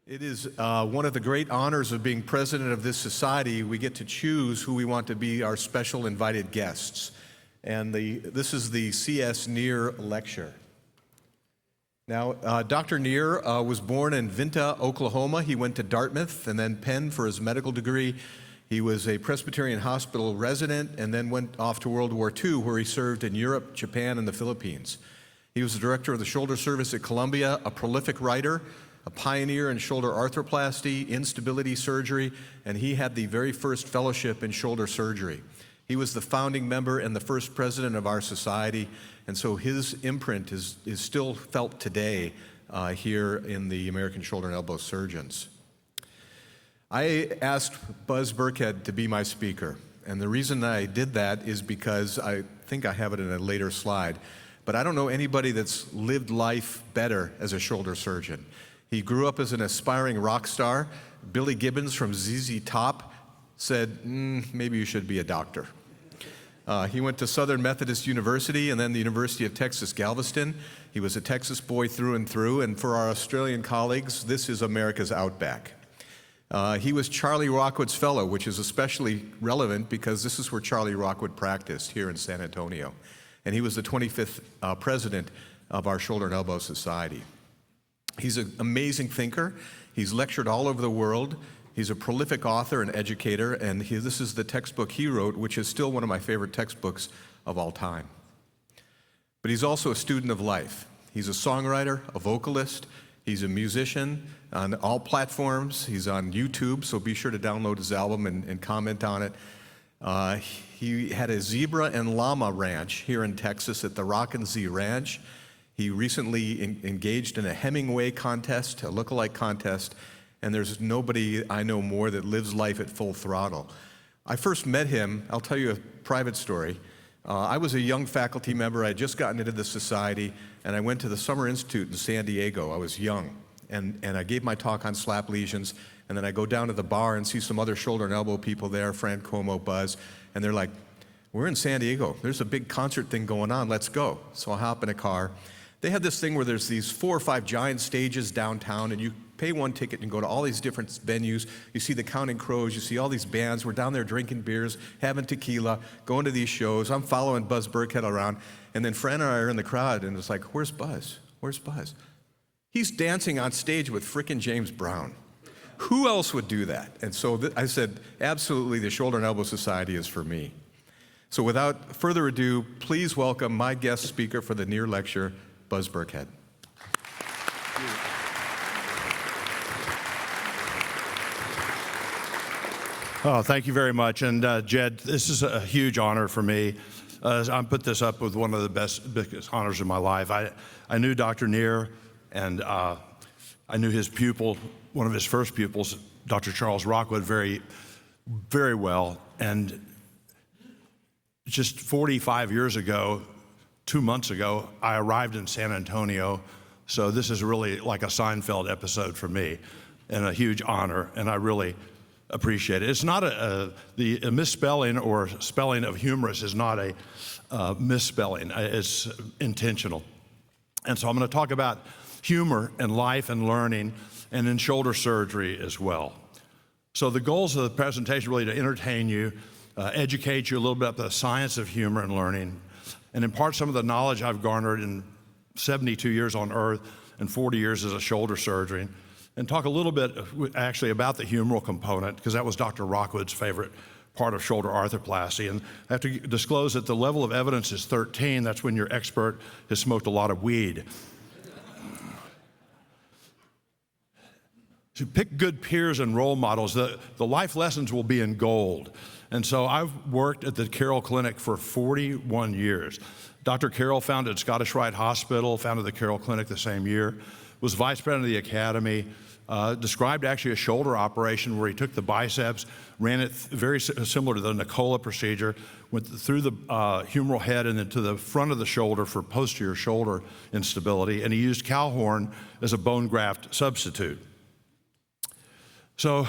It is one of the great honors of being president of this society. We get to choose who we want to be our special invited guests. And this is the C.S. Neer Lecture. Now, Dr. Neer was born in Vinta, Oklahoma. He went to Dartmouth and then Penn for his medical degree. He was a Presbyterian hospital resident and then went off to World War II, where he served in Europe, Japan, and the Philippines. He was the director of the shoulder service at Columbia, a prolific writer, a pioneer in shoulder arthroplasty, instability surgery, and he had the very first fellowship in shoulder surgery. He was the founding member and the first president of our society, and so his imprint is still felt today here in the American Shoulder and Elbow Surgeons. I asked Buzz Burkhead to be my speaker, and the reason I did that is because I think I have it in a later slide, but I don't know anybody that's lived life better as a shoulder surgeon. He grew up as an aspiring rock star. Billy Gibbons from ZZ Top said, maybe you should be a doctor. He went to Southern Methodist University and then the University of Texas, Galveston. He was a Texas boy through and through, and for our Australian colleagues, this is America's Outback. He was Charlie Rockwood's fellow, which is especially relevant because this is where Charlie Rockwood practiced here in San Antonio. And he was the 25th president of our Shoulder and Elbow Society. He's an amazing thinker. He's lectured all over the world. He's a prolific author and educator, and this is the textbook he wrote, which is still one of my favorite textbooks of all time. But he's also a student of life. He's a songwriter, a vocalist. He's a musician on all platforms. He's on YouTube, so be sure to download his album and comment on it. He had a zebra and llama ranch here in Texas at the Rockin' Z Ranch. He recently engaged in a Hemingway contest, a lookalike contest, and there's nobody I know more that lives life at full throttle. I first met him, I'll tell you a private story. I was a young faculty member. I had just gotten into the society, and I went to the Summer Institute in San Diego. I was young, and I gave my talk on slap lesions, and then I go down to the bar and see some other shoulder and elbow people there, Fran Como, Buzz, and they're like, we're in San Diego. There's a big concert thing going on. Let's go. So I hop in a car. They had this thing where there's these 4 or 5 giant stages downtown, and you pay one ticket and go to all these different venues. You see the Counting Crows, you see all these bands. We're down there drinking beers, having tequila, going to these shows. I'm following Buzz Burkhead around, and then Fran and I are in the crowd, and it's like, where's Buzz? Where's Buzz? He's dancing on stage with frickin' James Brown. Who else would do that? And so I said, absolutely, the Shoulder and Elbow Society is for me. So without further ado, please welcome my guest speaker for the Neer Lecture, Buzz Burkhead. Oh, thank you very much. And Jed, this is a huge honor for me. I put this up with one of the biggest honors of my life. I knew Dr. Neer, and I knew his pupil, one of his first pupils, Dr. Charles Rockwood, very, very well. And just 45 years ago, 2 months ago, I arrived in San Antonio, so this is really like a Seinfeld episode for me, and a huge honor, and I really appreciate it. It's not the misspelling or spelling of humorous is not a misspelling, it's intentional. And so I'm going to talk about humor and life and learning, and in shoulder surgery as well. So the goals of the presentation are really to entertain you, educate you a little bit about the science of humor and learning, and impart some of the knowledge I've garnered in 72 years on Earth and 40 years as a shoulder surgeon, and talk a little bit actually about the humeral component, because that was Dr. Rockwood's favorite part of shoulder arthroplasty. And I have to disclose that the level of evidence is 13. That's when your expert has smoked a lot of weed. To pick good peers and role models, the life lessons will be in gold. And so I've worked at the Carroll Clinic for 41 years. Dr. Carroll founded Scottish Rite Hospital, founded the Carroll Clinic the same year, was vice president of the academy, described actually a shoulder operation where he took the biceps, ran it very similar to the Nicola procedure, went through the humeral head and then to the front of the shoulder for posterior shoulder instability, and he used cow horn as a bone graft substitute. So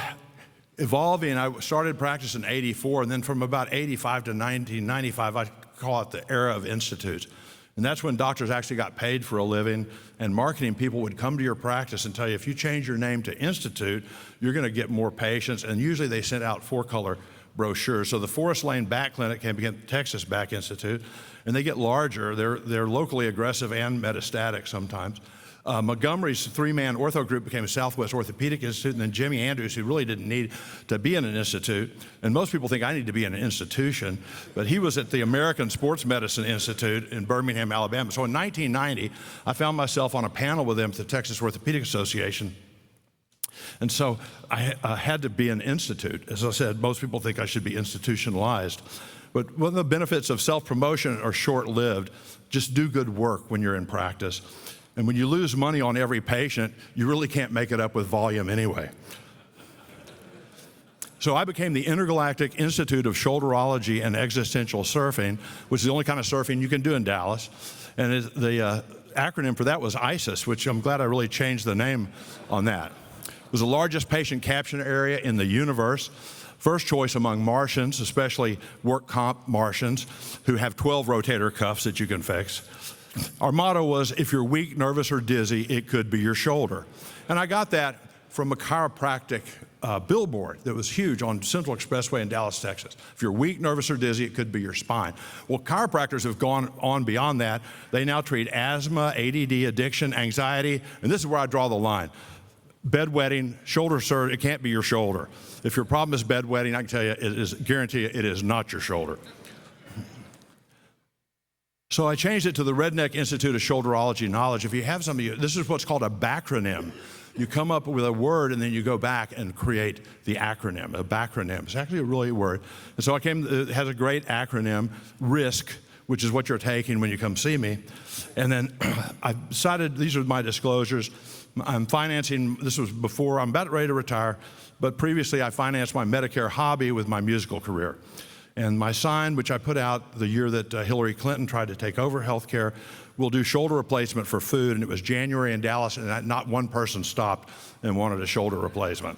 evolving, I started practice in '84, and then from about '85 to 1995, I call it the era of institutes. And that's when doctors actually got paid for a living, and marketing people would come to your practice and tell you, if you change your name to Institute, you're going to get more patients. And usually they sent out 4-color brochures. So the Forest Lane Back Clinic can become Texas Back Institute, and they get larger. They're locally aggressive and metastatic sometimes. Montgomery's 3-man ortho group became Southwest Orthopedic Institute, and then Jimmy Andrews, who really didn't need to be in an institute, and most people think I need to be in an institution, but he was at the American Sports Medicine Institute in Birmingham, Alabama. So in 1990, I found myself on a panel with them at the Texas Orthopedic Association. And so I had to be an institute. As I said, most people think I should be institutionalized. But one of the benefits of self-promotion are short-lived. Just do good work when you're in practice. And when you lose money on every patient, you really can't make it up with volume anyway. So I became the Intergalactic Institute of Shoulderology and Existential Surfing, which is the only kind of surfing you can do in Dallas. And the acronym for that was ISIS, which I'm glad I really changed the name on that. It was the largest patient capture area in the universe. First choice among Martians, especially work comp Martians, who have 12 rotator cuffs that you can fix. Our motto was, if you're weak, nervous, or dizzy, it could be your shoulder. And I got that from a chiropractic billboard that was huge on Central Expressway in Dallas, Texas. If you're weak, nervous, or dizzy, it could be your spine. Well, chiropractors have gone on beyond that. They now treat asthma, ADD, addiction, anxiety, and this is where I draw the line. Bedwetting, shoulder surgery, it can't be your shoulder. If your problem is bedwetting, I can tell you, guarantee you, it is not your shoulder. So I changed it to the Redneck Institute of Shoulderology Knowledge. If you have some of you, this is what's called a backronym. You come up with a word and then you go back and create the acronym, a backronym. It's actually a really word. And so it has a great acronym, RISK, which is what you're taking when you come see me. And then I decided, these are my disclosures. I'm financing, this was before, I'm about ready to retire, but previously I financed my Medicare hobby with my musical career. And my sign, which I put out the year that Hillary Clinton tried to take over healthcare, will do shoulder replacement for food. And it was January in Dallas, and not one person stopped and wanted a shoulder replacement.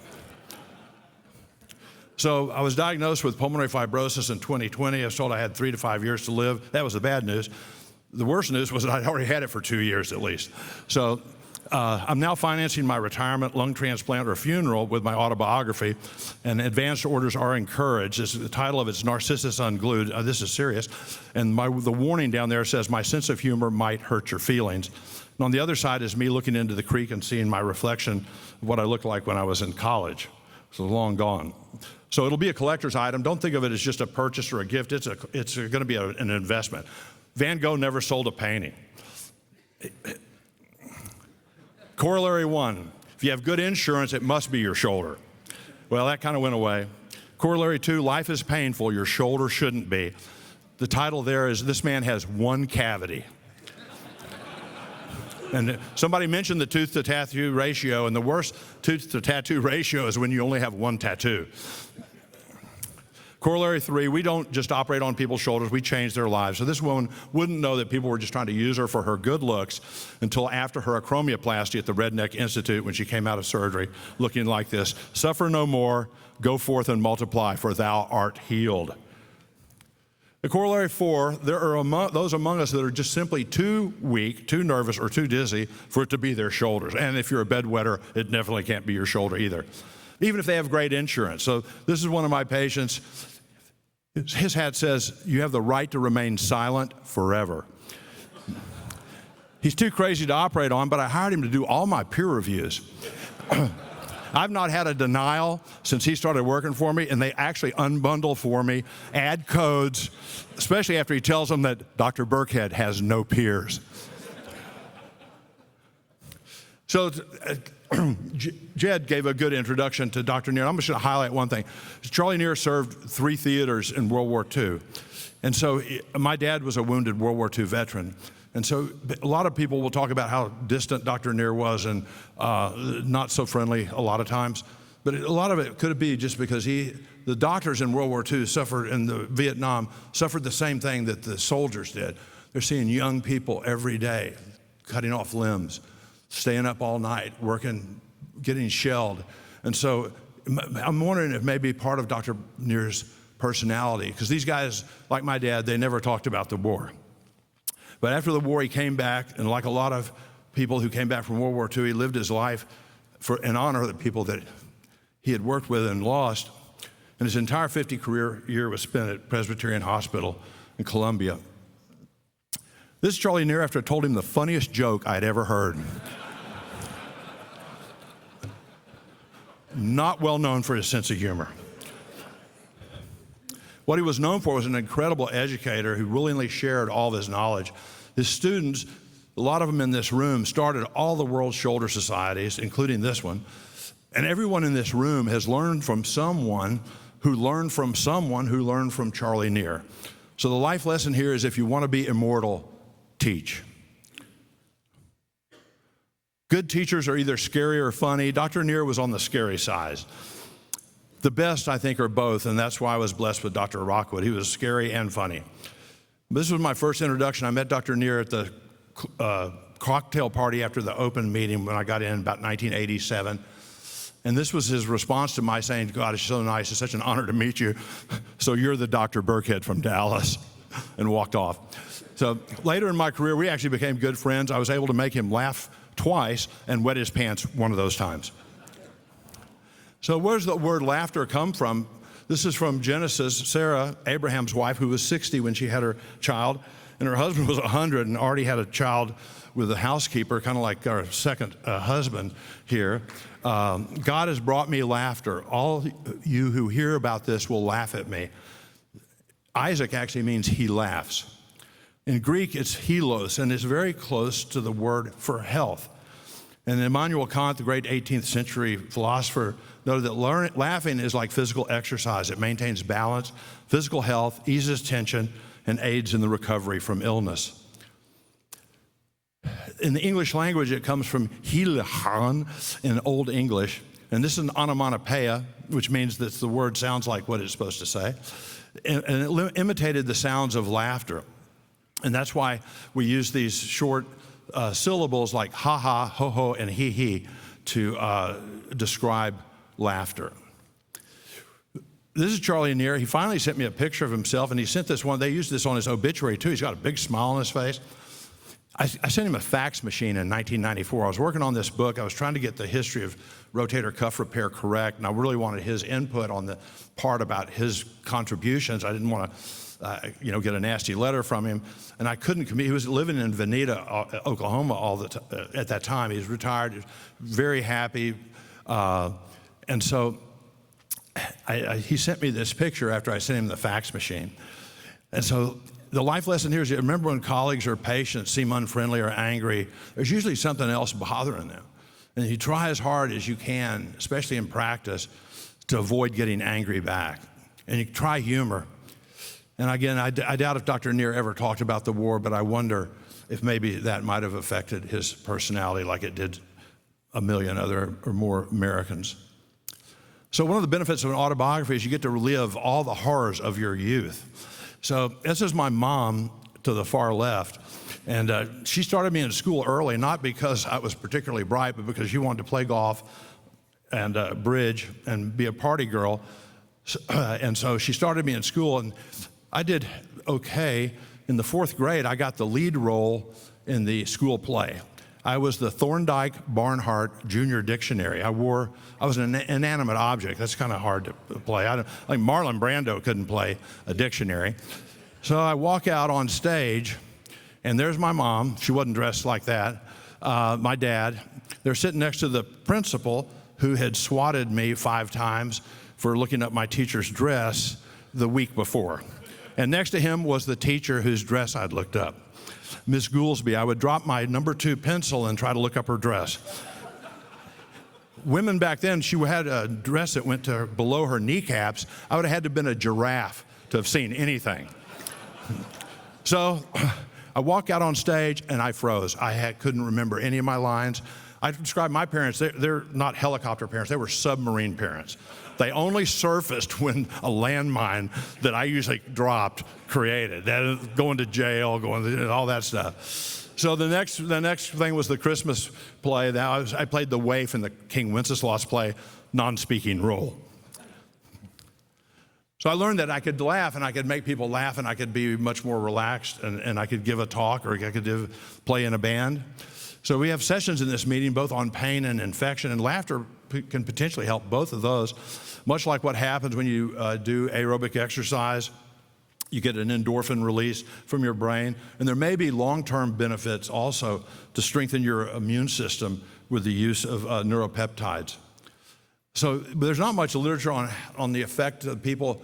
So I was diagnosed with pulmonary fibrosis in 2020. I was told I had 3 to 5 years to live. That was the bad news. The worst news was that I'd already had it for 2 years at least. So I'm now financing my retirement, lung transplant, or funeral with my autobiography, and advanced orders are encouraged. The title of it's Narcissus Unglued. This is serious. And the warning down there says, my sense of humor might hurt your feelings. And on the other side is me looking into the creek and seeing my reflection of what I looked like when I was in college. So long gone. So it'll be a collector's item. Don't think of it as just a purchase or a gift. It's going to be an investment. Van Gogh never sold a painting. Corollary 1, if you have good insurance, it must be your shoulder. Well, that kind of went away. Corollary 2, life is painful, your shoulder shouldn't be. The title there is, this man has 1 cavity. And somebody mentioned the tooth-to-tattoo ratio, and the worst tooth-to-tattoo ratio is when you only have 1 tattoo. Corollary 3, we don't just operate on people's shoulders, we change their lives. So this woman wouldn't know that people were just trying to use her for her good looks until after her acromioplasty at the Redneck Institute when she came out of surgery looking like this. Suffer no more, go forth and multiply, for thou art healed. The corollary 4, there are those among us that are just simply too weak, too nervous, or too dizzy for it to be their shoulders. And if you're a bedwetter, it definitely can't be your shoulder either, even if they have great insurance. So this is one of my patients. His hat says, you have the right to remain silent forever. He's too crazy to operate on, but I hired him to do all my peer reviews. I've not had a denial since he started working for me, and they actually unbundle for me, add codes, especially after he tells them that Dr. Burkhead has no peers. So Jed gave a good introduction to Dr. Neer. I'm just going to highlight one thing. Charlie Neer served 3 theaters in World War II. And so my dad was a wounded World War II veteran. And so a lot of people will talk about how distant Dr. Neer was and not so friendly a lot of times. But a lot of it could be just because the doctors in World War II suffered, in the Vietnam, suffered the same thing that the soldiers did. They're seeing young people every day cutting off limbs, staying up all night, working, getting shelled. And so I'm wondering if maybe part of Dr. Neer's personality, because these guys, like my dad, they never talked about the war. But after the war, he came back, and like a lot of people who came back from World War II, he lived his life in honor of the people that he had worked with and lost. And his entire 50 career year was spent at Presbyterian Hospital in Columbia. This is Charlie Neer after I told him the funniest joke I'd ever heard. Not well known for his sense of humor. What he was known for was an incredible educator who willingly shared all of his knowledge. His students, a lot of them in this room, started all the world's shoulder societies, including this one. And everyone in this room has learned from someone who learned from someone who learned from Charlie Neer. So the life lesson here is if you want to be immortal, teach. Good teachers are either scary or funny. Dr. Neer was on the scary side. The best, I think, are both, and that's why I was blessed with Dr. Rockwood. He was scary and funny. This was my first introduction. I met Dr. Neer at the cocktail party after the open meeting when I got in about 1987. And this was his response to my saying, God, it's so nice. It's such an honor to meet you. So you're the Dr. Burkhead from Dallas, and walked off. So later in my career, we actually became good friends. I was able to make him laugh twice and wet his pants one of those times. So where does the word laughter come from? This is from Genesis. Sarah, Abraham's wife, who was 60 when she had her child, and her husband was 100 and already had a child with a housekeeper, kind of like our second husband here. God has brought me laughter. All you who hear about this will laugh at me. Isaac actually means he laughs. In Greek, it's helos, and it's very close to the word for health. And Immanuel Kant, the great 18th century philosopher, noted that laughing is like physical exercise. It maintains balance, physical health, eases tension, and aids in the recovery from illness. In the English language, it comes from hilahan in Old English, and this is an onomatopoeia, which means that the word sounds like what it's supposed to say, and it imitated the sounds of laughter. And that's why we use these short syllables like ha-ha, ho-ho, and he-he to describe laughter. This is Charlie Neer. He finally sent me a picture of himself, and he sent this one. They used this on his obituary, too. He's got a big smile on his face. I sent him a fax machine in 1994. I was working on this book. I was trying to get the history of rotator cuff repair correct, and I really wanted his input on the part about his contributions. I didn't want to get a nasty letter from him, and I couldn't commit. He was living in Veneta, Oklahoma at that time. He was retired, he was very happy, and so he sent me this picture after I sent him the fax machine. And so the life lesson here is, you remember when colleagues or patients seem unfriendly or angry, there's usually something else bothering them. And you try as hard as you can, especially in practice, to avoid getting angry back. And you try humor. And again, I doubt if Dr. Neer ever talked about the war, but I wonder if maybe that might have affected his personality like it did a million other or more Americans. So one of the benefits of an autobiography is you get to relive all the horrors of your youth. So this is my mom to the far left. And she started me in school early, not because I was particularly bright, but because she wanted to play golf and bridge and be a party girl. And so she started me in school, and I did okay. In the fourth grade, I got the lead role in the school play. I was the Thorndike Barnhart Junior Dictionary. I was an inanimate object. That's kind of hard to play. Like Marlon Brando couldn't play a dictionary. So I walk out on stage, and there's my mom. She wasn't dressed like that. My dad. They're sitting next to the principal, who had swatted me 5 times for looking at my teacher's dress the week before. And next to him was the teacher whose dress I'd looked up. Miss Goolsby. I would drop my number 2 pencil and try to look up her dress. Women back then, she had a dress that went to below her kneecaps. I would have had to have been a giraffe to have seen anything. So I walk out on stage and I froze. Couldn't remember any of my lines. I describe my parents, they're not helicopter parents, they were submarine parents. They only surfaced when a landmine that I usually dropped created. That going to jail, all that stuff. So the next thing was the Christmas play. I played the waif in the King Wenceslas play, non-speaking role. So I learned that I could laugh, and I could make people laugh, and I could be much more relaxed, and I could give a talk, or I could play in a band. So we have sessions in this meeting both on pain and infection, and laughter can potentially help both of those, much like what happens when you do aerobic exercise. You get an endorphin release from your brain, and there may be long-term benefits also to strengthen your immune system with the use of neuropeptides. So there's not much literature on the effect of people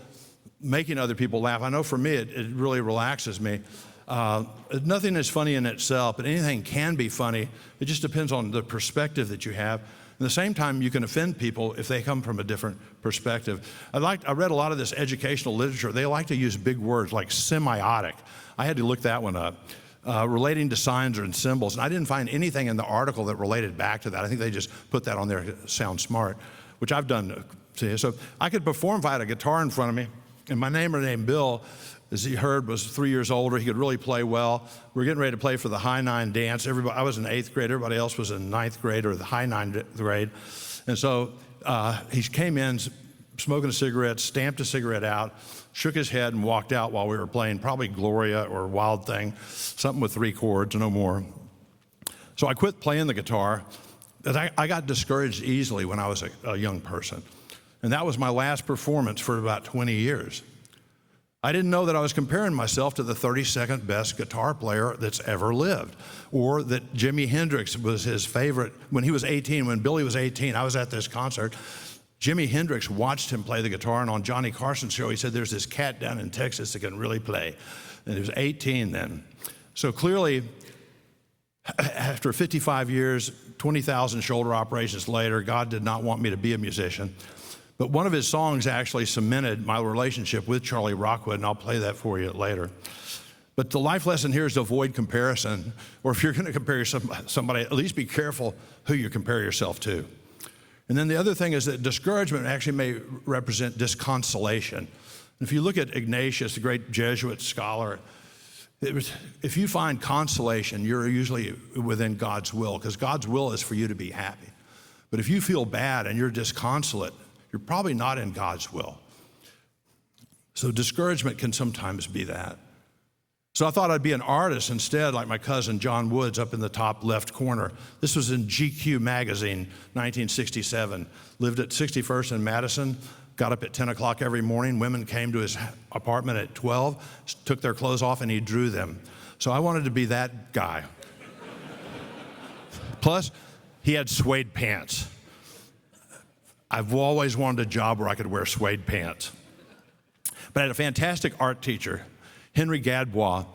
making other people laugh. I know for me, it really relaxes me. Nothing is funny in itself, but anything can be funny. It just depends on the perspective that you have. At the same time, you can offend people if they come from a different perspective. I read a lot of this educational literature. They like to use big words like semiotic. I had to look that one up. Relating to signs and symbols. And I didn't find anything in the article that related back to that. I think they just put that on there to sound smart, which I've done. So I could perform if I had a guitar in front of me. And my neighbor named Bill, as he heard, was 3 years older. He could really play well. We were getting ready to play for the high nine dance. I was in 8th grade. Everybody else was in 9th grade or the high ninth grade. And so he came in smoking a cigarette, stamped a cigarette out, shook his head, and walked out while we were playing probably Gloria or Wild Thing, something with 3 chords, no more. So I quit playing the guitar. I got discouraged easily when I was a young person. And that was my last performance for about 20 years. I didn't know that I was comparing myself to the 32nd best guitar player that's ever lived, or that Jimi Hendrix was his favorite when he was 18. When Billy was 18, I was at this concert. Jimi Hendrix watched him play the guitar, and on Johnny Carson's show, he said, there's this cat down in Texas that can really play. And he was 18 then. So clearly, after 55 years, 20,000 shoulder operations later, God did not want me to be a musician. But one of his songs actually cemented my relationship with Charlie Rockwood, and I'll play that for you later. But the life lesson here is to avoid comparison, or if you're going to compare somebody, at least be careful who you compare yourself to. And then the other thing is that discouragement actually may represent disconsolation. If you look at Ignatius, the great Jesuit scholar, if you find consolation, you're usually within God's will, because God's will is for you to be happy. But if you feel bad and you're disconsolate, you're probably not in God's will. So discouragement can sometimes be that. So I thought I'd be an artist instead, like my cousin John Woods up in the top left corner. This was in GQ magazine, 1967. Lived at 61st and Madison, got up at 10 o'clock every morning. Women came to his apartment at 12, took their clothes off, and he drew them. So I wanted to be that guy. Plus, he had suede pants. I've always wanted a job where I could wear suede pants. But I had a fantastic art teacher, Henry Gadbois.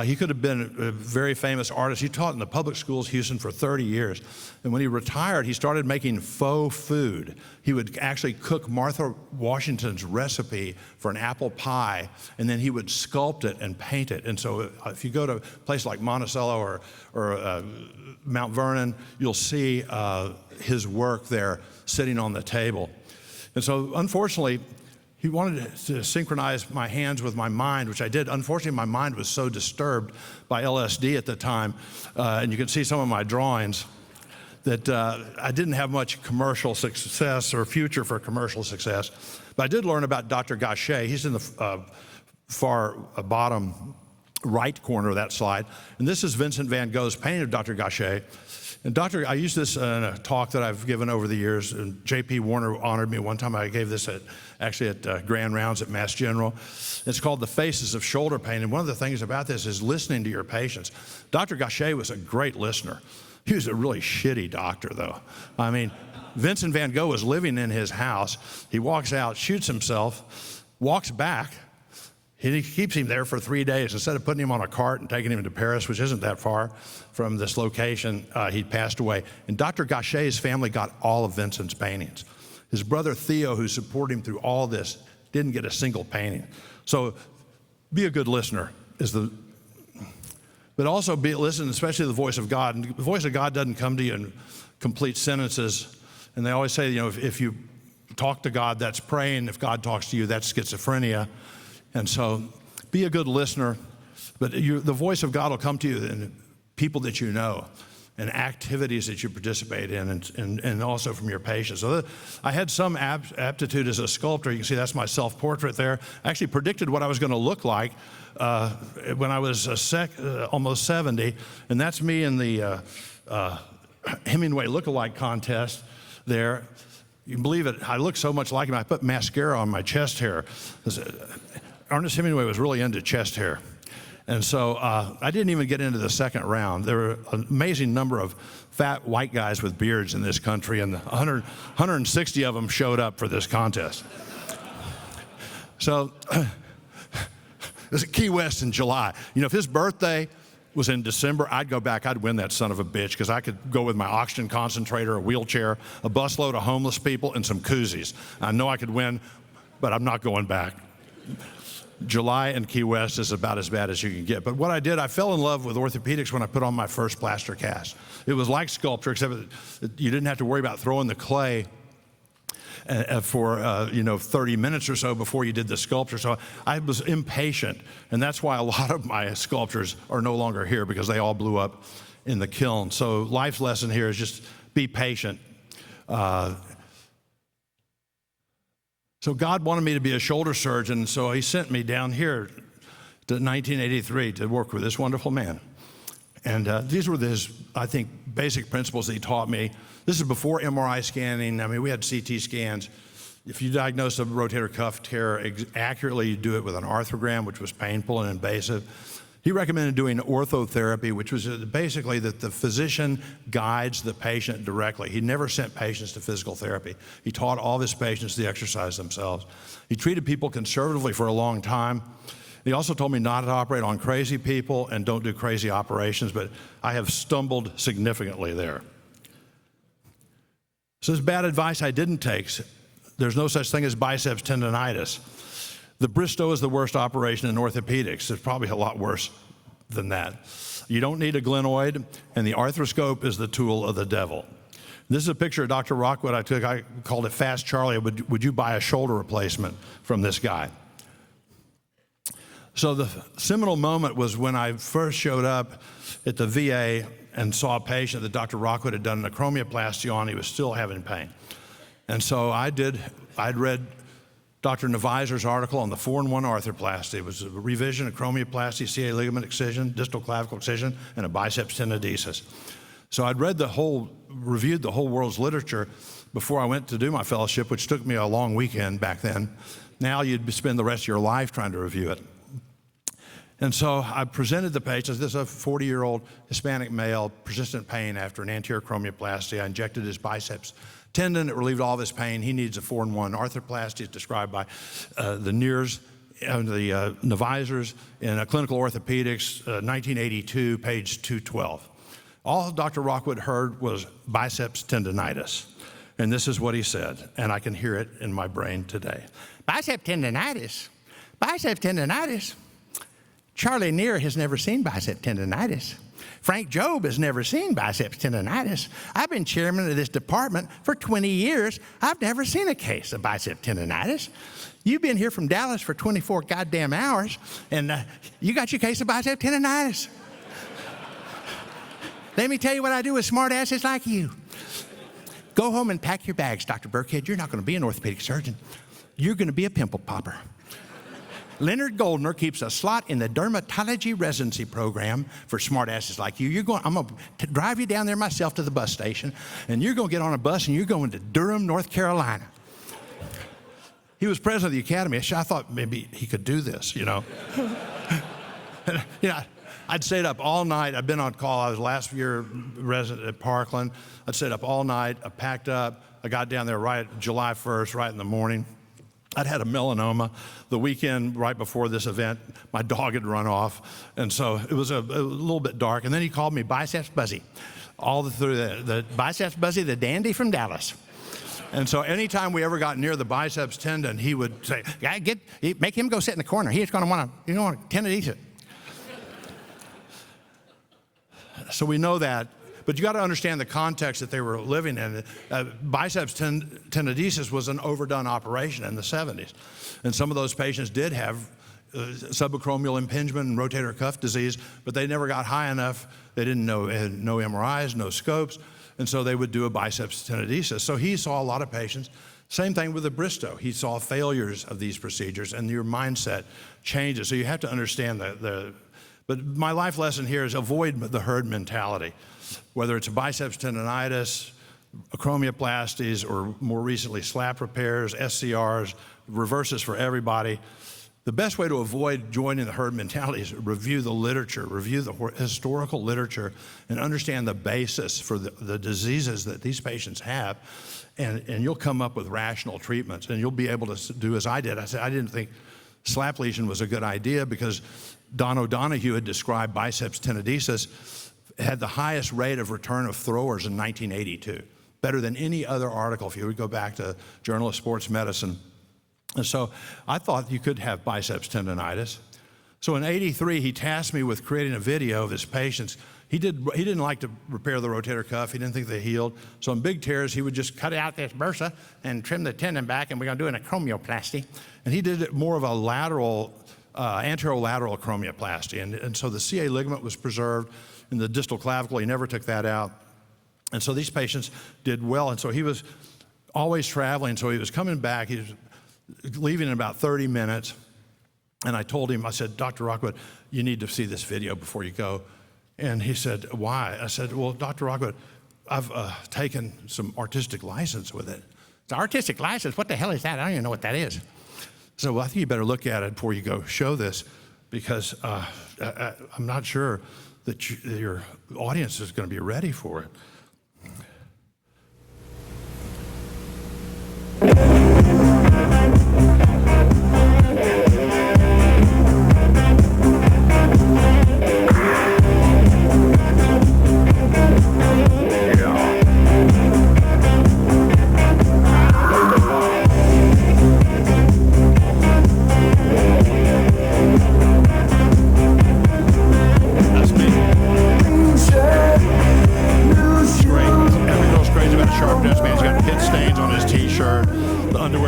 He could have been a very famous artist. He taught in the public schools of Houston for 30 years. And when he retired, he started making faux food. He would actually cook Martha Washington's recipe for an apple pie, and then he would sculpt it and paint it. And so if you go to a place like Monticello or Mount Vernon, you'll see his work there sitting on the table. And so unfortunately, he wanted to synchronize my hands with my mind, which I did. Unfortunately, my mind was so disturbed by LSD at the time, and you can see some of my drawings, that I didn't have much commercial success or future for commercial success. But I did learn about Dr. Gachet. He's in the far bottom right corner of that slide. And this is Vincent van Gogh's painting of Dr. Gachet. And I used this in a talk that I've given over the years, and J.P. Warner honored me one time. I gave this at Grand Rounds at Mass General. It's called The Faces of Shoulder Pain, and one of the things about this is listening to your patients. Dr. Gachet was a great listener. He was a really shitty doctor, though. I mean, Vincent van Gogh was living in his house. He walks out, shoots himself, walks back. He keeps him there for 3 days. Instead of putting him on a cart and taking him to Paris, which isn't that far from this location, he passed away. And Dr. Gachet's family got all of Vincent's paintings. His brother Theo, who supported him through all this, didn't get a single painting. So be a good listener but also listen, especially to the voice of God. And the voice of God doesn't come to you in complete sentences. And they always say, if you talk to God, that's praying. If God talks to you, that's schizophrenia. And so be a good listener, but the voice of God will come to you in people that you know. and activities that you participate in, and also from your patients. So I had some aptitude as a sculptor. You can see that's my self-portrait there. I actually predicted what I was going to look like when I was almost 70, and that's me in the Hemingway look-alike contest there. You can believe it, I look so much like him, I put mascara on my chest hair. Ernest Hemingway was really into chest hair. And so I didn't even get into the second round. There were an amazing number of fat white guys with beards in this country, and 160 of them showed up for this contest. So this is Key West in July. You know, if his birthday was in December, I'd go back, I'd win that son of a bitch, because I could go with my oxygen concentrator, a wheelchair, a busload of homeless people, and some koozies. I know I could win, but I'm not going back. July in Key West is about as bad as you can get. But what I did, I fell in love with orthopedics when I put on my first plaster cast. It was like sculpture, except that you didn't have to worry about throwing the clay for 30 minutes or so before you did the sculpture. So I was impatient, and that's why a lot of my sculptures are no longer here, because they all blew up in the kiln. So life's lesson here is just be patient. So God wanted me to be a shoulder surgeon, so he sent me down here to 1983 to work with this wonderful man. And these were his, I think, basic principles that he taught me. This is before MRI scanning. I mean, we had CT scans. If you diagnose a rotator cuff tear accurately, you do it with an arthrogram, which was painful and invasive. He recommended doing orthotherapy, which was basically that the physician guides the patient directly. He never sent patients to physical therapy. He taught all of his patients to exercise themselves. He treated people conservatively for a long time. He also told me not to operate on crazy people and don't do crazy operations, but I have stumbled significantly there. So this bad advice I didn't take. There's no such thing as biceps tendonitis. The Bristow is the worst operation in orthopedics. It's probably a lot worse than that. You don't need a glenoid, and the arthroscope is the tool of the devil. This is a picture of Dr. Rockwood I took. I called it Fast Charlie. Would you buy a shoulder replacement from this guy? So the seminal moment was when I first showed up at the VA and saw a patient that Dr. Rockwood had done an acromioplasty on. He was still having pain. And so I'd read Dr. Neviser's article on the 4-in-1 arthroplasty. It was a revision, acromioplasty, CA ligament excision, distal clavicle excision, and a biceps tenodesis. So I'd reviewed the whole world's literature before I went to do my fellowship, which took me a long weekend back then. Now you'd spend the rest of your life trying to review it. And so I presented the patient. This is a 40-year-old Hispanic male, persistent pain after an anterior acromioplasty. I injected his biceps tendon. It relieved all of his pain. He needs a 4-in-1 arthroplasty. It's described by the Neers and the Nevisers in Clinical Orthopedics, 1982, page 212. All Dr. Rockwood heard was biceps tendonitis. And this is what he said, and I can hear it in my brain today. Biceps tendonitis? Biceps tendonitis? Charlie Neer has never seen biceps tendonitis. Frank Jobe has never seen biceps tendonitis. I've been chairman of this department for 20 years. I've never seen a case of biceps tendonitis. You've been here from Dallas for 24 goddamn hours, and you got your case of biceps tendonitis. Let me tell you what I do with smart asses like you. Go home and pack your bags, Dr. Burkhead. You're not going to be an orthopedic surgeon. You're going to be a pimple popper. Leonard Goldner keeps a slot in the dermatology residency program for smartasses like you. I'm going to drive you down there myself to the bus station, and you're going to get on a bus, and you're going to Durham, North Carolina. He was president of the academy. I thought maybe he could do this, you know. I'd stayed up all night. I'd been on call. I was last year resident at Parkland. I'd stayed up all night. I packed up. I got down there right July 1st, right in the morning. I'd had a melanoma the weekend right before this event. My dog had run off, and so it was a little bit dark. And then he called me Biceps Buzzy, all through the Biceps Buzzy, the dandy from Dallas. And so anytime we ever got near the biceps tendon, he would say, make him go sit in the corner. He's going to want to tendonitis it. So we know that. But you got to understand the context that they were living in. Biceps tenodesis was an overdone operation in the 70s. And some of those patients did have subacromial impingement and rotator cuff disease, but they never got high enough. They didn't know, had no MRIs, no scopes, and so they would do a biceps tenodesis. So he saw a lot of patients. Same thing with the Bristow. He saw failures of these procedures, and your mindset changes. So you have to understand but my life lesson here is avoid the herd mentality. Whether it's a biceps tendonitis, acromioplasties, or more recently SLAP repairs, SCRs, reverses for everybody. The best way to avoid joining the herd mentality is review the literature, review the historical literature, and understand the basis for the diseases that these patients have, and you'll come up with rational treatments, and you'll be able to do as I did. I said I didn't think SLAP lesion was a good idea because Don O'Donoghue had described biceps tenodesis had the highest rate of return of throwers in 1982, better than any other article if you would go back to Journal of Sports Medicine. And so I thought you could have biceps tendonitis. So in '83, he tasked me with creating a video of his patients. He didn't like to repair the rotator cuff. He didn't think they healed. So in big tears, he would just cut out this bursa and trim the tendon back, and we're going to do an acromioplasty. And he did it more of a lateral, anterolateral acromioplasty. And so the CA ligament was preserved in the distal clavicle. He never took that out. And so these patients did well. And so he was always traveling. So he was coming back. He was leaving in about 30 minutes. And I told him, I said, Dr. Rockwood, you need to see this video before you go. And he said, why? I said, well, Dr. Rockwood, I've taken some artistic license with it. It's artistic license? What the hell is that? I don't even know what that is. So well, I think you better look at it before you go show this, because I'm not sure that your audience is going to be ready for it.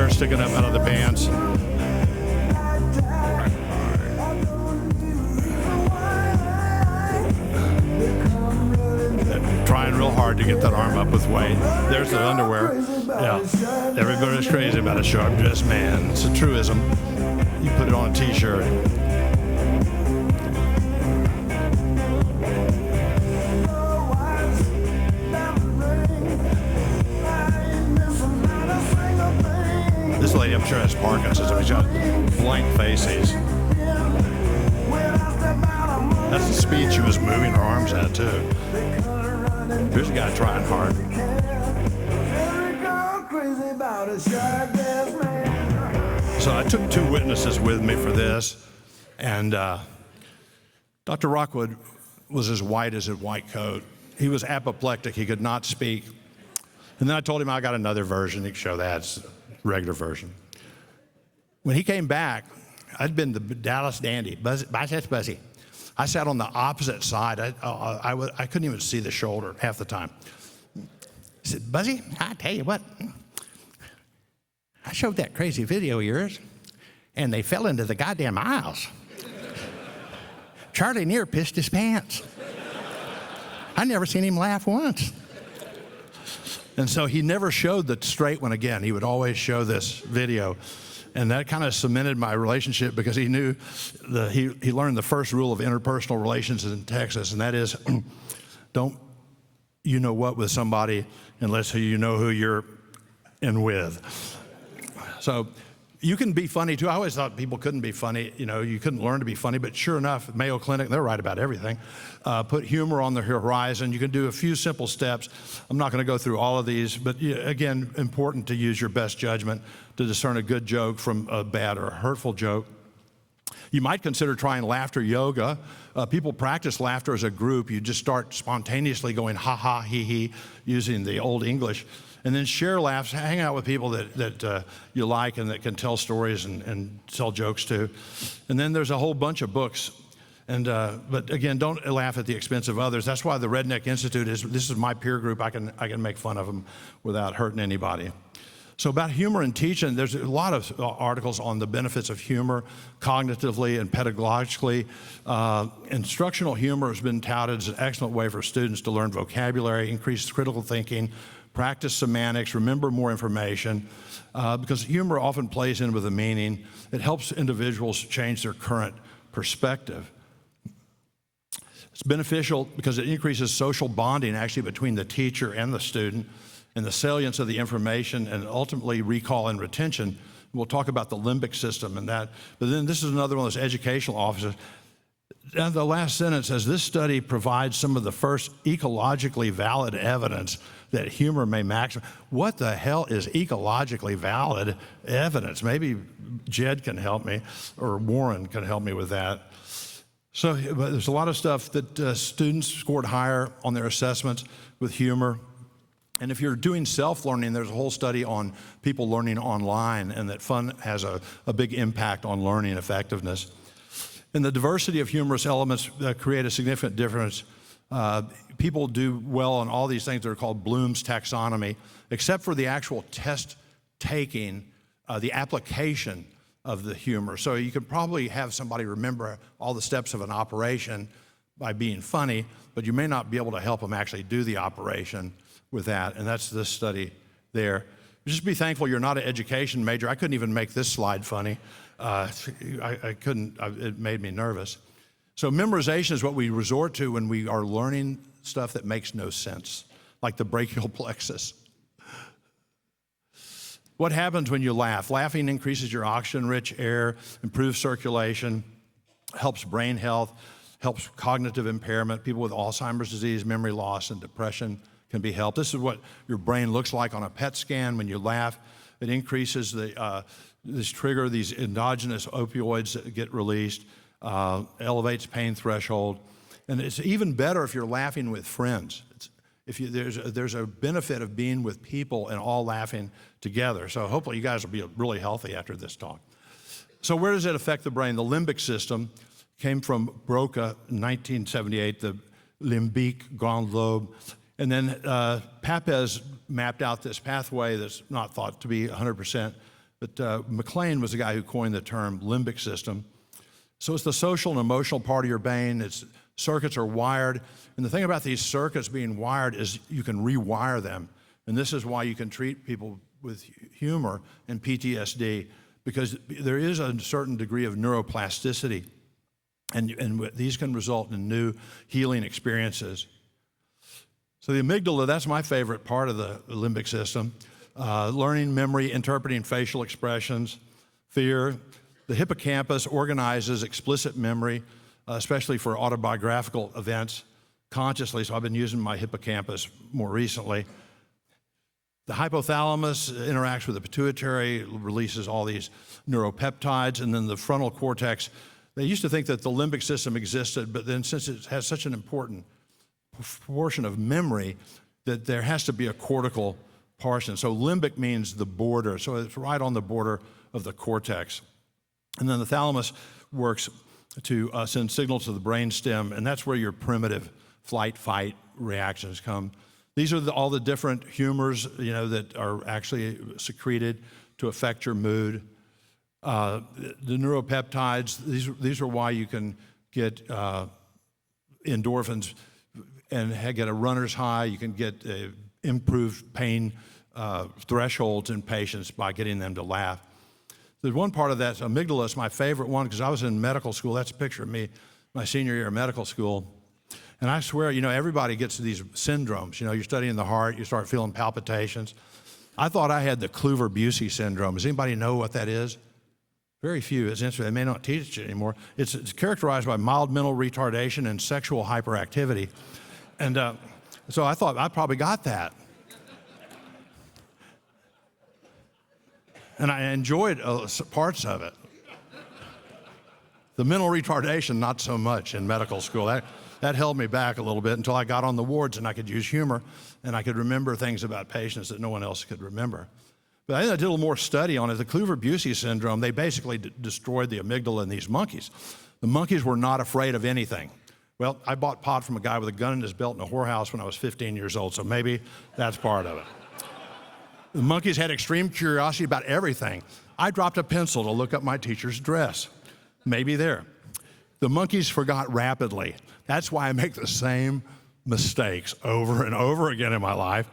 Sticking up out of the pants. Trying real hard to get that arm up with weight. There's the underwear. Yeah, everybody's crazy about a sharp dressed man. It's a truism. You put it on a t-shirt. This lady, I'm sure, has Parkinson's. I mean, she's got blank faces. That's the speed she was moving her arms at, too. Here's a guy trying hard. So I took 2 witnesses with me for this, and Dr. Rockwood was as white as a white coat. He was apoplectic. He could not speak. And then I told him I got another version. He could show that. It's regular version. When he came back, I'd been the Dallas dandy, biceps Buzzy. I sat on the opposite side. I couldn't even see the shoulder half the time. He said, Buzzy, I tell you what, I showed that crazy video of yours, and they fell into the goddamn aisles. Charlie Neer pissed his pants. I never seen him laugh once. And so he never showed the straight one again. He would always show this video. And that kind of cemented my relationship, because he knew he learned the first rule of interpersonal relations in Texas, and that is don't you know what with somebody unless you know who you're in with. So you can be funny too. I always thought people couldn't be funny. You know, you couldn't learn to be funny, but sure enough, Mayo Clinic, they're right about everything. Put humor on the horizon. You can do a few simple steps. I'm not going to go through all of these, but again, important to use your best judgment to discern a good joke from a bad or a hurtful joke. You might consider trying laughter yoga. People practice laughter as a group. You just start spontaneously going ha ha, he he, using the old English. And then share laughs, hang out with people that you like and that can tell stories and tell jokes to. And then there's a whole bunch of books. And but again, don't laugh at the expense of others. That's why the Redneck Institute this is my peer group. I can make fun of them without hurting anybody. So about humor in teaching, there's a lot of articles on the benefits of humor cognitively and pedagogically. Instructional humor has been touted as an excellent way for students to learn vocabulary, increase critical thinking, practice semantics, remember more information, because humor often plays in with the meaning. It helps individuals change their current perspective. It's beneficial because it increases social bonding actually between the teacher and the student, and the salience of the information, and ultimately recall and retention. We'll talk about the limbic system and that, but then this is another one of those educational officers. And the last sentence says, this study provides some of the first ecologically valid evidence that humor may maximize. What the hell is ecologically valid evidence? Maybe Jed can help me, or Warren can help me with that. So but there's a lot of stuff that students scored higher on their assessments with humor. And if you're doing self-learning, there's a whole study on people learning online, and that fun has a big impact on learning effectiveness. And the diversity of humorous elements create a significant difference. People do well on all these things that are called Bloom's taxonomy, except for the actual test taking, the application of the humor. So you could probably have somebody remember all the steps of an operation by being funny, but you may not be able to help them actually do the operation with that, and that's this study there. Just be thankful you're not an education major. I couldn't even make this slide funny. I couldn't, it made me nervous. So memorization is what we resort to when we are learning stuff that makes no sense, like the brachial plexus. What happens when you laugh? Laughing increases your oxygen-rich air, improves circulation, helps brain health, helps cognitive impairment. People with Alzheimer's disease, memory loss, and depression can be helped. This is what your brain looks like on a PET scan when you laugh. It increases these endogenous opioids that get released, elevates pain threshold. And it's even better if you're laughing with friends. There's a benefit of being with people and all laughing together. So hopefully you guys will be really healthy after this talk. So where does it affect the brain? The limbic system came from Broca in 1978, the limbique grand lobe. And then Papez mapped out this pathway that's not thought to be 100%, but McLean was the guy who coined the term limbic system. So it's the social and emotional part of your brain. Its circuits are wired. And the thing about these circuits being wired is you can rewire them. And this is why you can treat people with humor and PTSD, because there is a certain degree of neuroplasticity. And these can result in new healing experiences. So the amygdala, that's my favorite part of the limbic system. Learning, memory, interpreting facial expressions, fear. The hippocampus organizes explicit memory, especially for autobiographical events, consciously. So I've been using my hippocampus more recently. The hypothalamus interacts with the pituitary, releases all these neuropeptides, and then the frontal cortex. They used to think that the limbic system existed, but then since it has such an important portion of memory, that there has to be a cortical portion. So limbic means the border, so it's right on the border of the cortex. And then the thalamus works to send signals to the brainstem, and that's where your primitive flight-fight reactions come. These are all the different humors, that are actually secreted to affect your mood. The neuropeptides, these are why you can get endorphins and get a runner's high. You can get improved pain thresholds in patients by getting them to laugh. There's one part of that, amygdala is my favorite one, because I was in medical school. That's a picture of me, my senior year of medical school. And I swear, everybody gets these syndromes. You're studying the heart, you start feeling palpitations. I thought I had the Kluver-Bucy syndrome. Does anybody know what that is? Very few. It's interesting. They may not teach it anymore. It's characterized by mild mental retardation and sexual hyperactivity. And so I thought I probably got that. And I enjoyed parts of it. The mental retardation, not so much in medical school. That held me back a little bit until I got on the wards and I could use humor and I could remember things about patients that no one else could remember. But I did a little more study on it. The Kluver-Bucy syndrome, they basically destroyed the amygdala in these monkeys. The monkeys were not afraid of anything. Well, I bought pot from a guy with a gun in his belt in a whorehouse when I was 15 years old, so maybe that's part of it. The monkeys had extreme curiosity about everything. I dropped a pencil to look up my teacher's dress. Maybe there. The monkeys forgot rapidly. That's why I make the same mistakes over and over again in my life.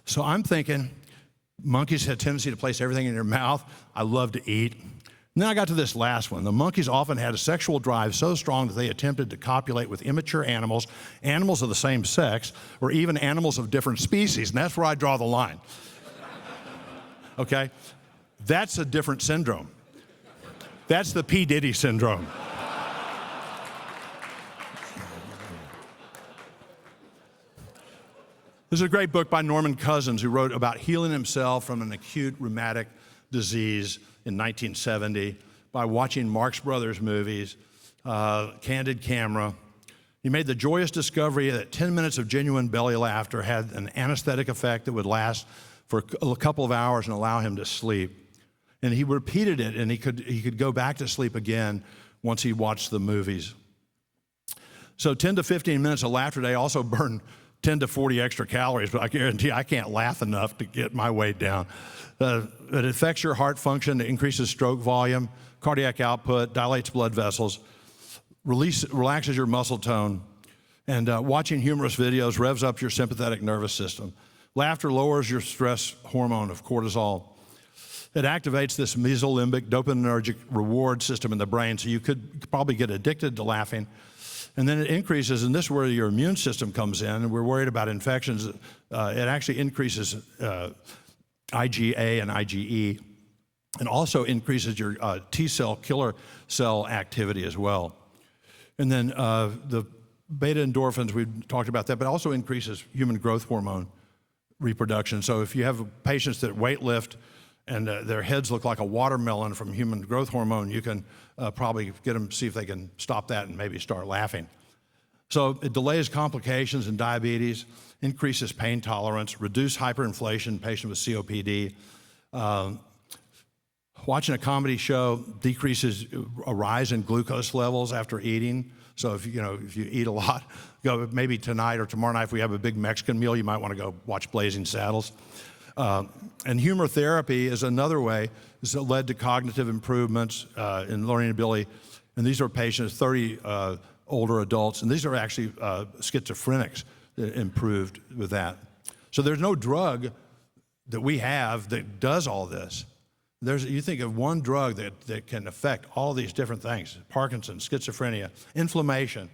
So I'm thinking, monkeys have a tendency to place everything in their mouth. I love to eat. And then I got to this last one. The monkeys often had a sexual drive so strong that they attempted to copulate with immature animals, animals of the same sex, or even animals of different species. And that's where I draw the line. Okay? That's a different syndrome. That's the P. Diddy syndrome. This is a great book by Norman Cousins, who wrote about healing himself from an acute rheumatic disease in 1970 by watching Marx Brothers movies, Candid Camera. He made the joyous discovery that 10 minutes of genuine belly laughter had an anesthetic effect that would last for a couple of hours and allow him to sleep. And he repeated it, and he could go back to sleep again once he watched the movies. So 10 to 15 minutes of laughter today also burn 10 to 40 extra calories, but I guarantee I can't laugh enough to get my weight down. It affects your heart function, it increases stroke volume, cardiac output, dilates blood vessels, relaxes your muscle tone, and watching humorous videos revs up your sympathetic nervous system. Laughter lowers your stress hormone of cortisol. It activates this mesolimbic dopaminergic reward system in the brain, so you could probably get addicted to laughing. And then it increases, and this is where your immune system comes in, and we're worried about infections. It actually increases IgA and IgE, and also increases your T-cell killer cell activity as well. And then the beta endorphins, we talked about that, but also increases human growth hormone reproduction. So if you have patients that weight lift and their heads look like a watermelon from human growth hormone, you can probably get them, see if they can stop that and maybe start laughing. So it delays complications in diabetes, increases pain tolerance, reduce hyperinflation in patients with COPD. Watching a comedy show decreases a rise in glucose levels after eating. So if you eat a lot, go maybe tonight or tomorrow night, if we have a big Mexican meal, you might want to go watch Blazing Saddles. And humor therapy is another way. This has led to cognitive improvements in learning ability. And these are patients, 30 older adults, and these are actually schizophrenics that improved with that. So there's no drug that we have that does all this. You think of one drug that can affect all these different things: Parkinson's, schizophrenia, inflammation,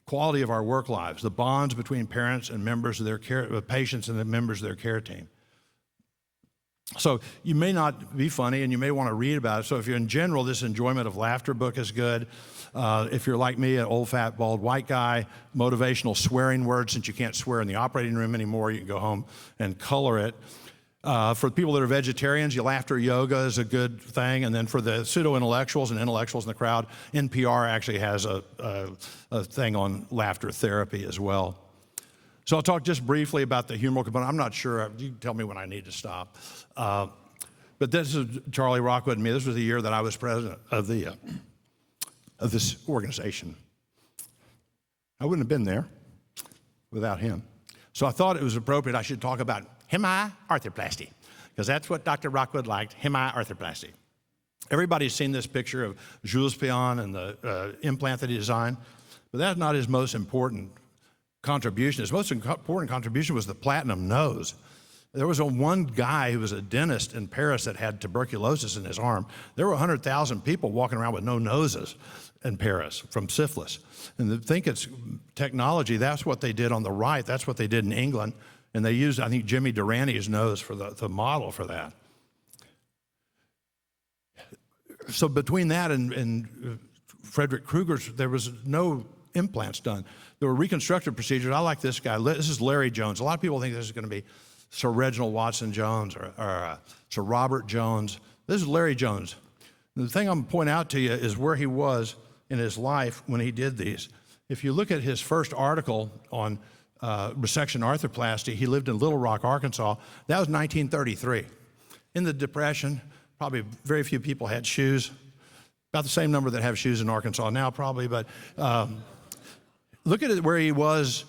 quality of our work lives, the bonds between parents and members of their care, patients and the members of their care team. So you may not be funny, and you may want to read about it. So if you're in general, this Enjoyment of Laughter book is good. If you're like me, an old, fat, bald, white guy, motivational swearing words, since you can't swear in the operating room anymore, you can go home and color it. For people that are vegetarians, laughter yoga is a good thing. And then for the pseudo-intellectuals and intellectuals in the crowd, NPR actually has a thing on laughter therapy as well. So I'll talk just briefly about the humoral component. I'm not sure. You can tell me when I need to stop. But this is Charlie Rockwood and me. This was the year that I was president of this organization. I wouldn't have been there without him. So I thought it was appropriate I should talk about hemi arthroplasty, because that's what Dr. Rockwood liked, hemi arthroplasty. Everybody's seen this picture of Jules Pion and the implant that he designed, but that's not his most important contribution. His most important contribution was the platinum nose. There was one guy who was a dentist in Paris that had tuberculosis in his arm. There were 100,000 people walking around with no noses in Paris from syphilis. And to think it's technology, that's what they did on the right. That's what they did in England. And they used, I think, Jimmy Durani's nose for the model for that. So between that and Frederick Krueger's, there was no implants done. There were reconstructive procedures. I like this guy. This is Larry Jones. A lot of people think this is going to be Sir Reginald Watson Jones or Sir Robert Jones. This is Larry Jones. And the thing I'm going to point out to you is where he was in his life when he did these. If you look at his first article on resection arthroplasty, he lived in Little Rock, Arkansas. That was 1933. In the Depression, probably very few people had shoes. About the same number that have shoes in Arkansas now, probably. But look at it where he was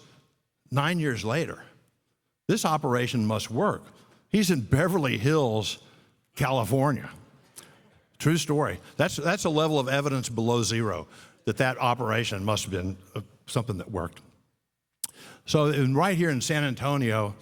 9 years later. This operation must work. He's in Beverly Hills, California. True story. That's a level of evidence below zero that operation must have been something that worked. So right here in San Antonio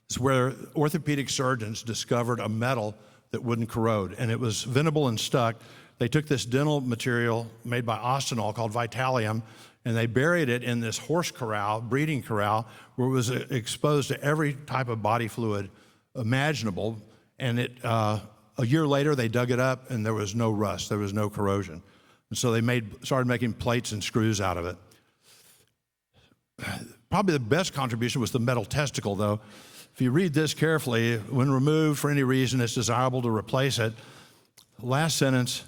is where orthopedic surgeons discovered a metal that wouldn't corrode, and it was venable and stuck. They took this dental material made by Ostenol called Vitalium, and they buried it in this horse corral, breeding corral, where it was exposed to every type of body fluid imaginable. And a year later, they dug it up, and there was no rust, there was no corrosion. And so they started making plates and screws out of it. Probably the best contribution was the metal testicle, though. If you read this carefully, when removed for any reason, it's desirable to replace it. Last sentence,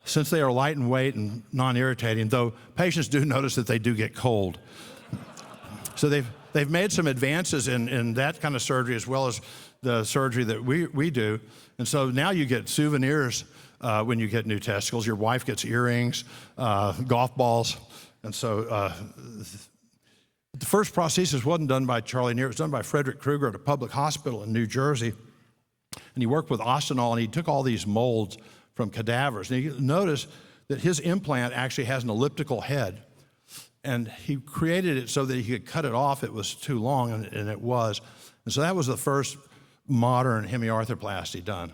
since they are light in weight and non-irritating, though patients do notice that they do get cold. So they've made some advances in that kind of surgery as well as the surgery that we do. And so now you get souvenirs when you get new testicles. Your wife gets earrings, golf balls. And so the first prosthesis wasn't done by Charlie Neer. It was done by Frederick Krueger at a public hospital in New Jersey. And he worked with Ostenol, and he took all these molds from cadavers. And you notice that his implant actually has an elliptical head. And he created it so that he could cut it off. It was too long, and it was. And so that was the first modern hemiarthroplasty done.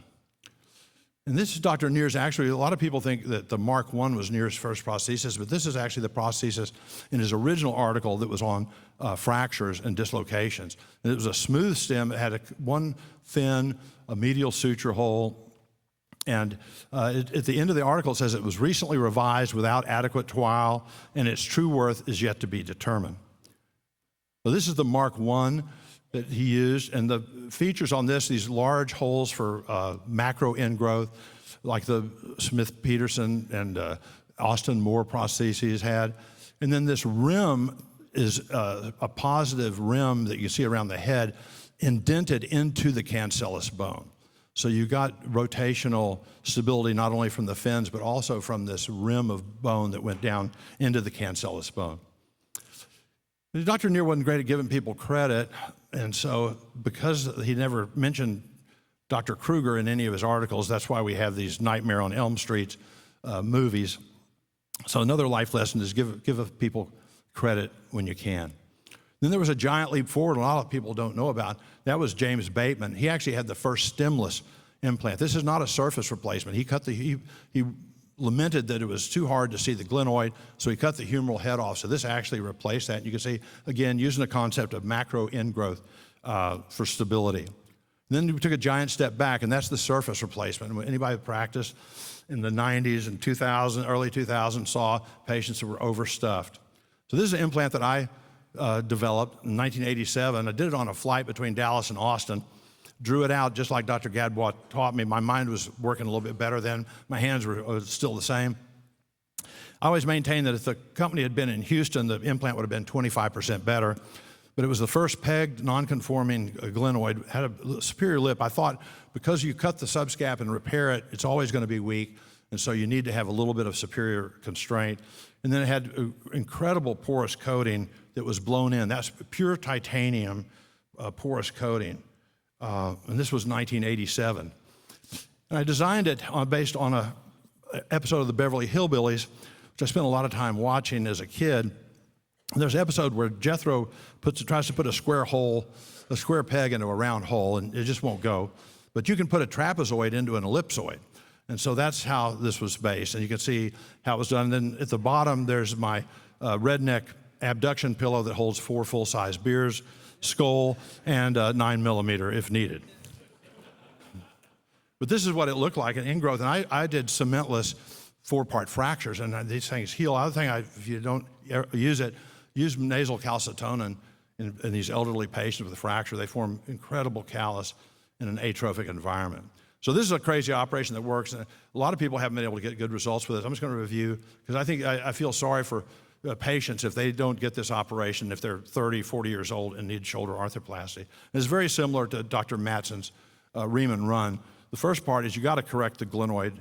And this is Dr. Neer's. Actually, a lot of people think that the Mark I was Neer's first prosthesis, but this is actually the prosthesis in his original article that was on fractures and dislocations. And it was a smooth stem. It had one thin, a medial suture hole. And at the end of the article, it says it was recently revised without adequate trial, and its true worth is yet to be determined. So this is the Mark I that he used, and the features on this, these large holes for macro ingrowth, like the Smith-Peterson and Austin Moore prostheses had. And then this rim is a positive rim that you see around the head indented into the cancellous bone. So you got rotational stability not only from the fins, but also from this rim of bone that went down into the cancellous bone. Dr. Neer wasn't great at giving people credit, and so because he never mentioned Dr. Krueger in any of his articles, that's why we have these Nightmare on Elm Street movies. So another life lesson is give people credit when you can. Then there was a giant leap forward a lot of people don't know about. That was James Bateman. He actually had the first stemless implant. This is not a surface replacement. He lamented that it was too hard to see the glenoid, so he cut the humeral head off. So this actually replaced that. And you can see, again, using the concept of macro ingrowth for stability. And then we took a giant step back, and that's the surface replacement. Anybody who practiced in the 90s and 2000, early 2000s saw patients that were overstuffed. So this is an implant that I developed in 1987. I did it on a flight between Dallas and Austin. Drew it out just like Dr. Gadbois taught me. My mind was working a little bit better then. My hands were still the same. I always maintained that if the company had been in Houston, the implant would have been 25% better. But it was the first pegged, non-conforming glenoid, had a superior lip. I thought because you cut the subscap and repair it, it's always going to be weak. And so you need to have a little bit of superior constraint. And then it had incredible porous coating that was blown in. That's pure titanium porous coating. And this was 1987. And I designed it based on an episode of the Beverly Hillbillies, which I spent a lot of time watching as a kid. And there's an episode where Jethro tries to put a square peg into a round hole, and it just won't go. But you can put a trapezoid into an ellipsoid. And so that's how this was based. And you can see how it was done. And then at the bottom, there's my redneck abduction pillow that holds 4 full-size beers, skull, and 9mm if needed. But this is what it looked like in ingrowth. And I did cementless 4-part fractures, and these things heal. Other thing, if you don't use it, use nasal calcitonin in these elderly patients with a fracture. They form incredible callus in an atrophic environment. So this is a crazy operation that works. And a lot of people haven't been able to get good results with it. I'm just going to review, because I feel sorry for patients if they don't get this operation if they're 30, 40 years old and need shoulder arthroplasty. And it's very similar to Dr. Matson's ream and run. The first part is you got to correct the glenoid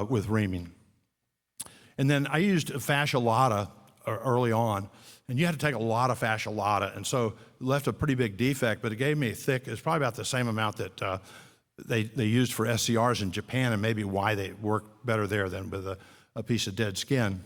with reaming. And then I used fascia lata early on And you had to take a lot of fascia lata, and so it left a pretty big defect, but it gave me it's probably about the same amount that they used for SCRs in Japan, and maybe why they work better there than with a piece of dead skin.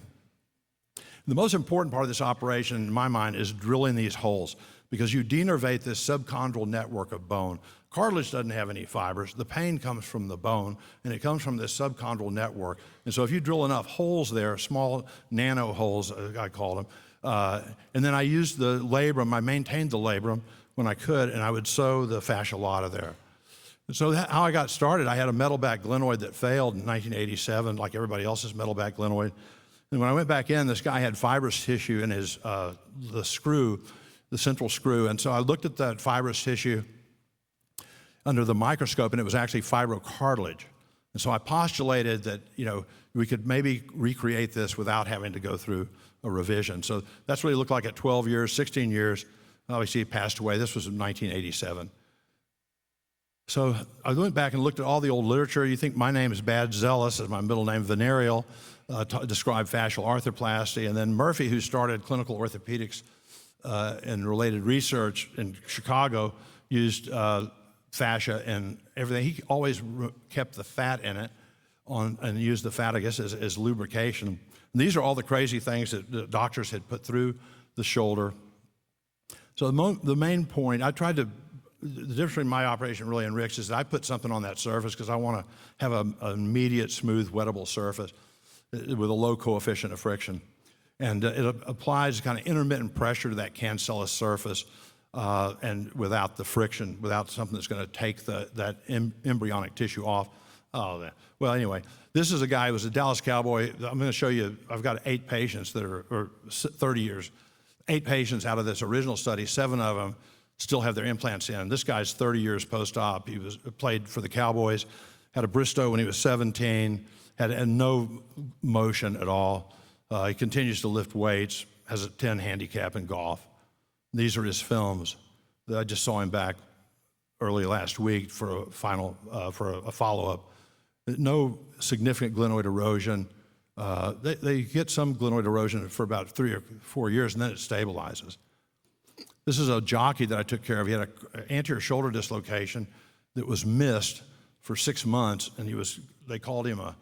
The most important part of this operation, in my mind, is drilling these holes, because you denervate this subchondral network of bone. Cartilage doesn't have any fibers. The pain comes from the bone, and it comes from this subchondral network. And so if you drill enough holes there, small nano holes, I call them, and then I used the labrum, I maintained the labrum when I could, and I would sew the fascia lata there. And so how I got started, I had a metal back glenoid that failed in 1987, like everybody else's metal back glenoid. And when I went back in, this guy had fibrous tissue in his, the screw, the central screw. And so I looked at that fibrous tissue under the microscope, and it was actually fibrocartilage. And so I postulated that, we could maybe recreate this without having to go through a revision. So that's what he looked like at 12 years, 16 years. Obviously, he passed away. This was in 1987. So I went back and looked at all the old literature. You think my name is Bad Zealous, as my middle name, venereal, described fascial arthroplasty. And then Murphy, who started clinical orthopedics and related research in Chicago, used fascia and everything. He always kept the fat in it and used the fat, I guess, as lubrication. And these are all the crazy things that the doctors had put through the shoulder. So the main point, the difference between my operation really and Rick's is that I put something on that surface because I want to have an immediate, smooth, wettable surface with a low coefficient of friction. And it applies kind of intermittent pressure to that cancellous surface and without the friction, without something that's going to take that embryonic tissue off. Well, anyway, this is a guy who was a Dallas Cowboy. I'm going to show you, I've got 8 patients that are 30 years. 8 patients out of this original study, 7 of them still have their implants in. This guy's 30 years post-op. He played for the Cowboys, had a Bristow when he was 17, had no motion at all. He continues to lift weights, has a 10 handicap in golf. These are his films. I just saw him back early last week for a follow-up. No significant glenoid erosion. They get some glenoid erosion for about 3 or 4 years, and then it stabilizes. This is a jockey that I took care of. He had an anterior shoulder dislocation that was missed for 6 months, and they called him a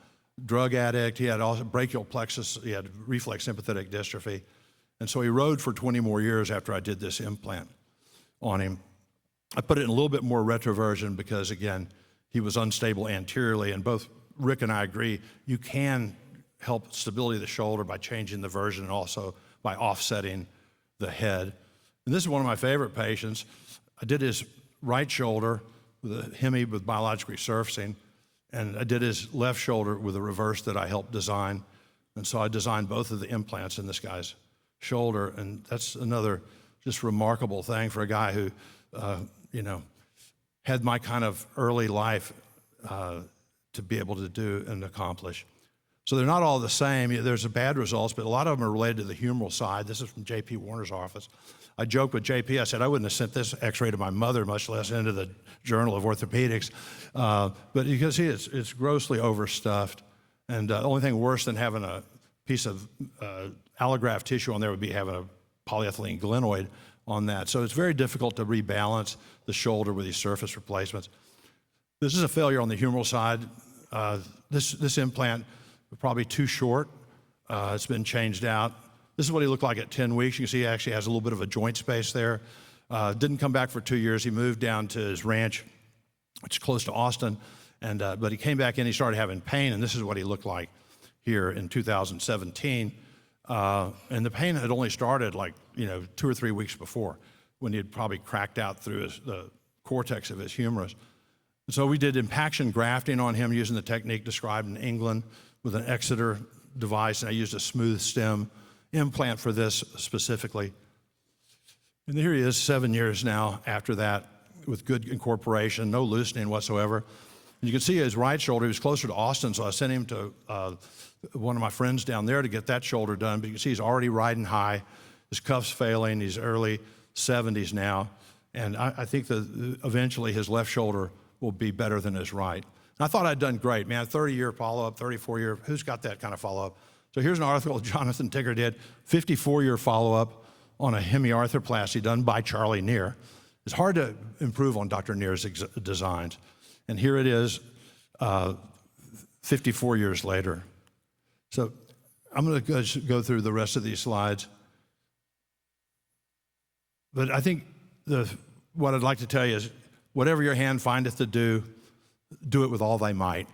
drug addict. He had also brachial plexus. He had reflex sympathetic dystrophy. And so he rode for 20 more years after I did this implant on him. I put it in a little bit more retroversion because, again, he was unstable anteriorly, and both Rick and I agree you can help stability of the shoulder by changing the version and also by offsetting the head. And this is one of my favorite patients. I did his right shoulder with a hemi with biologic resurfacing, and I did his left shoulder with a reverse that I helped design. And so I designed both of the implants in this guy's shoulder, and that's another just remarkable thing for a guy who, had my kind of early life to be able to do and accomplish. So they're not all the same. There's bad results, but a lot of them are related to the humeral side. This is from J.P. Warner's office. I joked with J.P., I said, I wouldn't have sent this x-ray to my mother, much less into the Journal of Orthopedics. But you can see it's grossly overstuffed. And the only thing worse than having a piece of allograft tissue on there would be having a polyethylene glenoid on that. So it's very difficult to rebalance the shoulder with these surface replacements. This is a failure on the humeral side. This implant was probably too short. It's been changed out. This is what he looked like at 10 weeks. You can see he actually has a little bit of a joint space there. Didn't come back for 2 years. He moved down to his ranch, which is close to Austin. But he came back in, he started having pain, and this is what he looked like here in 2017. And the pain had only started 2 or 3 weeks before, when he had probably cracked out through the cortex of his humerus. And so we did impaction grafting on him using the technique described in England with an Exeter device, and I used a smooth stem implant for this specifically. And here he is 7 years now after that with good incorporation, no loosening whatsoever. And you can see his right shoulder, he was closer to Austin, so I sent him to one of my friends down there to get that shoulder done. But you can see he's already riding high. His cuff's failing. He's early 70s now. And I think that eventually his left shoulder will be better than his right. And I thought I'd done great, man. 30-year follow-up, 34-year, who's got that kind of follow-up? So here's an article Jonathan Tigger did, 54-year follow-up on a hemiarthroplasty done by Charlie Neer. It's hard to improve on Dr. Neer's designs. And here it is 54 years later. So I'm going to go through the rest of these slides. But I think what I'd like to tell you is, whatever your hand findeth to do, do it with all thy might.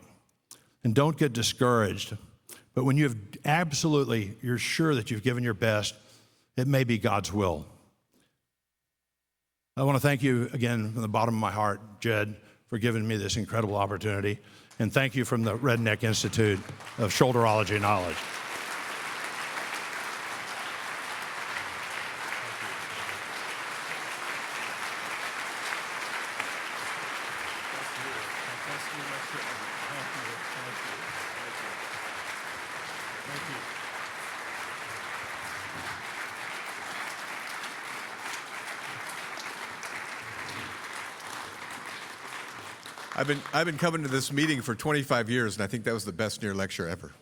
And don't get discouraged. But when you're sure that you've given your best, it may be God's will. I want to thank you again from the bottom of my heart, Jed, for giving me this incredible opportunity. And thank you from the Redneck Institute of Shoulderology Knowledge. I've been coming to this meeting for 25 years, and I think that was the best Neer lecture ever.